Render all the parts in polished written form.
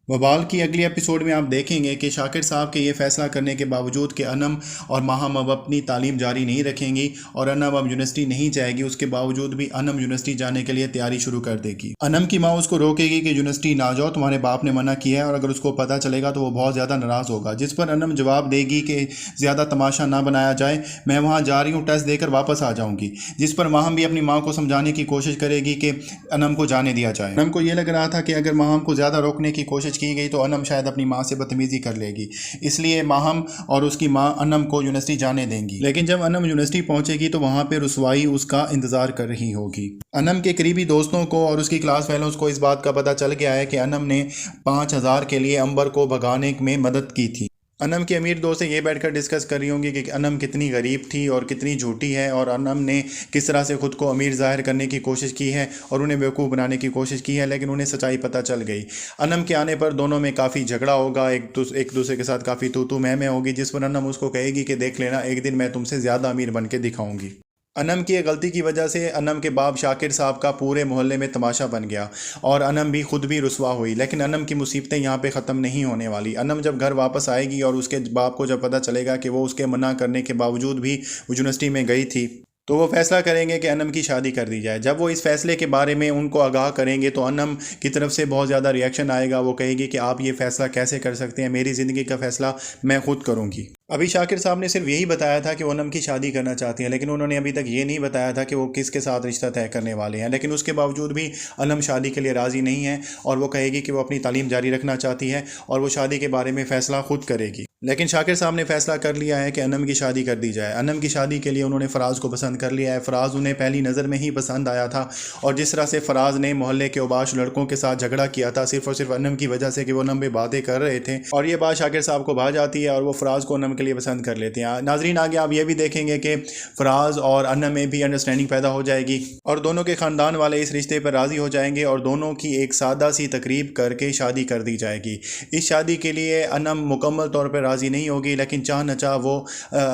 وبال کی اگلی ایپیسوڈ میں آپ دیکھیں گے کہ شاکر صاحب کے یہ فیصلہ کرنے کے باوجود کہ انم اور ماہم اب اپنی تعلیم جاری نہیں رکھیں گی اور انم اب یونیورسٹی نہیں جائے گی، اس کے باوجود بھی انم یونیورسٹی جانے کے لیے تیاری شروع کر دے گی۔ انم کی ماں اس کو روکے گی کہ یونیورسٹی نہ جاؤ، تمہارے باپ نے منع کیا ہے، اور اگر اس کو پتہ چلے گا تو وہ بہت زیادہ ناراض ہوگا، جس پر انم جواب دے گی کہ زیادہ تماشا نہ بنایا جائے، میں وہاں جا رہی ہوں، ٹیسٹ دے کر واپس آ جاؤں گی، جس پر ماہم بھی اپنی ماں کو سمجھانے کی کوشش کرے گی کہ انم کو جانے دیا جائے۔ انم کو یہ لگ رہا تھا کہ اگر ماہم کو زیادہ روکنے کی کوشش کی گئی تو انم شاید اپنی ماں سے بدتمیزی کر لے گی، اس لیے ماہم اور اس کی ماں انم کو یونیورسٹی جانے دیں گی۔ لیکن جب انم یونیورسٹی پہنچے گی تو وہاں پہ رسوائی اس کا انتظار کر رہی ہوگی۔ انم کے قریبی دوستوں کو اور اس کی کلاس فیلوز کو اس بات کا پتہ چل گیا ہے کہ انم نے 5000 کے لیے امبر کو بھگانے میں مدد کی تھی۔ انم کے امیر دوست سے یہ بیٹھ کر ڈسکس کر رہی ہوں گی کہ انم کتنی غریب تھی اور کتنی جھوٹی ہے، اور انم نے کس طرح سے خود کو امیر ظاہر کرنے کی کوشش کی ہے اور انہیں بیوقوف بنانے کی کوشش کی ہے، لیکن انہیں سچائی پتہ چل گئی۔ انم کے آنے پر دونوں میں کافی جھگڑا ہوگا، ایک دوسرے کے ساتھ کافی تو میں ہوگی، جس پر انم اس کو کہے گی کہ دیکھ لینا، ایک دن میں تم سے زیادہ امیر بن کے دکھاؤں گی۔ انم کی غلطی کی وجہ سے انم کے باپ شاکر صاحب کا پورے محلے میں تماشا بن گیا اور انم بھی خود بھی رسوا ہوئی، لیکن انم کی مصیبتیں یہاں پہ ختم نہیں ہونے والی۔ انم جب گھر واپس آئے گی اور اس کے باپ کو جب پتہ چلے گا کہ وہ اس کے منع کرنے کے باوجود بھی یونیورسٹی میں گئی تھی، تو وہ فیصلہ کریں گے کہ انم کی شادی کر دی جائے۔ جب وہ اس فیصلے کے بارے میں ان کو آگاہ کریں گے تو انم کی طرف سے بہت زیادہ ریاکشن آئے گا، وہ کہے گی کہ آپ یہ فیصلہ کیسے کر سکتے ہیں، میری زندگی کا فیصلہ میں خود کروں گی۔ ابھی شاکر صاحب نے صرف یہی بتایا تھا کہ وہ انم کی شادی کرنا چاہتی ہیں، لیکن انہوں نے ابھی تک یہ نہیں بتایا تھا کہ وہ کس کے ساتھ رشتہ طے کرنے والے ہیں، لیکن اس کے باوجود بھی انم شادی کے لیے راضی نہیں ہے اور وہ کہے گی کہ وہ اپنی تعلیم جاری رکھنا چاہتی ہے اور وہ شادی کے بارے میں فیصلہ خود کرے گی۔ لیکن شاکر صاحب نے فیصلہ کر لیا ہے کہ انم کی شادی کر دی جائے۔ انم کی شادی کے لیے انہوں نے فراز کو پسند کر لیا ہے۔ فراز انہیں پہلی نظر میں ہی پسند آیا تھا، اور جس طرح سے فراز نے محلے کے اوباش لڑکوں کے ساتھ جھگڑا کیا تھا صرف اور صرف انم کی وجہ سے کہ وہ انم پہ باتیں کر رہے تھے، اور یہ بات شاکر صاحب کو بھا جاتی ہے اور وہ فراز کو انم کے لیے پسند کر لیتے ہیں۔ ناظرین آگے آپ یہ بھی دیکھیں گے کہ فراز اور انم میں بھی انڈرسٹینڈنگ پیدا ہو جائے گی اور دونوں کے خاندان والے اس رشتے پر راضی ہو جائیں گے اور دونوں کی ایک سادہ سی تقریب کر کے شادی کر دی جائے گی۔ اس شادی کے لیے انم مکمل طور پر راضی نہیں ہوگی، لیکن چاہ نہ چاہ وہ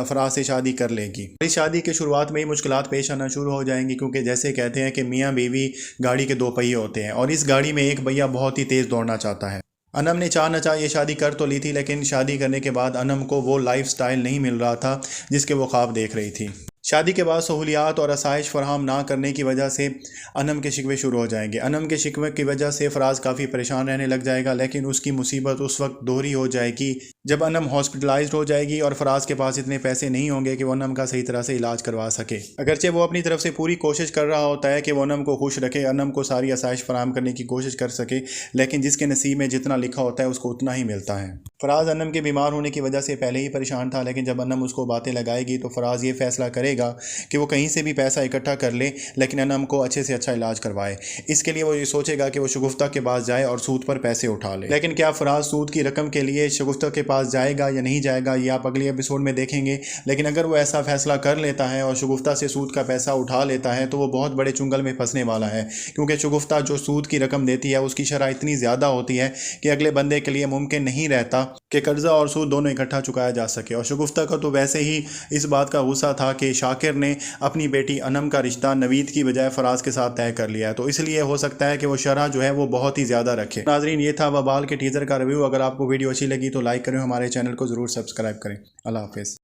فراز سے شادی کر لے گی۔ اس شادی کے شروعات میں ہی مشکلات پیش آنا شروع ہو جائیں گی، کیونکہ جیسے کہتے ہیں کہ میاں بیوی گاڑی کے 2 پہیے ہوتے ہیں، اور اس گاڑی میں ایک پہیہ بہت ہی تیز دوڑنا چاہتا ہے۔ انم نے چاہ نہ چاہ یہ شادی کر تو لی تھی، لیکن شادی کرنے کے بعد انم کو وہ لائف سٹائل نہیں مل رہا تھا جس کے وہ خواب دیکھ رہی تھی۔ شادی کے بعد سہولیات اور آسائش فراہم نہ کرنے کی وجہ سے انم کے شکوے شروع ہو جائیں گے۔ انم کے شکوے کی وجہ سے فراز کافی پریشان رہنے لگ جائے گا، لیکن اس کی مصیبت اس وقت دوہری ہو جائے گی جب انم ہاسپٹلائزڈ ہو جائے گی اور فراز کے پاس اتنے پیسے نہیں ہوں گے کہ وہ انم کا صحیح طرح سے علاج کروا سکے۔ اگرچہ وہ اپنی طرف سے پوری کوشش کر رہا ہوتا ہے کہ وہ انم کو خوش رکھے، انم کو ساری آسائش فراہم کرنے کی کوشش کر سکے، لیکن جس کے نصیب میں جتنا لکھا ہوتا ہے اس کو اتنا ہی ملتا ہے۔ فراز انم کے بیمار ہونے کی وجہ سے پہلے ہی پریشان تھا، لیکن جب انم اس کو باتیں لگائے گی تو فراز یہ فیصلہ کرے گا کہ وہ کہیں سے بھی پیسہ اکٹھا کر لے لیکن انم کو اچھے سے اچھا علاج کروائے۔ اس کے لیے وہ یہ سوچے گا کہ وہ شگفتہ کے پاس جائے اور سود پر پیسے اٹھا لے۔ لیکن کیا فراز سود کی رقم کے لیے شگفتہ کے پاس جائے گا یا نہیں جائے گا، یہ آپ اگلی ایپیسوڈ میں دیکھیں گے۔ لیکن اگر وہ ایسا فیصلہ کر لیتا ہے اور شگفتہ سے سود کا پیسہ اٹھا لیتا ہے تو وہ بہت بڑے چنگل میں پھنسنے والا ہے، کیونکہ شگفتہ جو سود کی رقم دیتی ہے اس کی شرح اتنی زیادہ ہوتی ہے کہ اگلے بندے کے لیے ممکن نہیں رہتا کہ قرضہ اور سود دونوں اکٹھا چکایا جا سکے۔ اور شگفتہ کا تو ویسے ہی اس بات کا غصہ تھا کہ شاکر نے اپنی بیٹی انم کا رشتہ نوید کی بجائے فراز کے ساتھ طے کر لیا ہے، تو اس لیے ہو سکتا ہے کہ وہ شرح جو ہے وہ بہت ہی زیادہ رکھے۔ ناظرین، یہ تھا وبال کے ٹیزر کا ریویو۔ اگر آپ کو ویڈیو اچھی لگی تو لائک کریں، ہمارے چینل کو ضرور سبسکرائب کریں۔ اللہ حافظ۔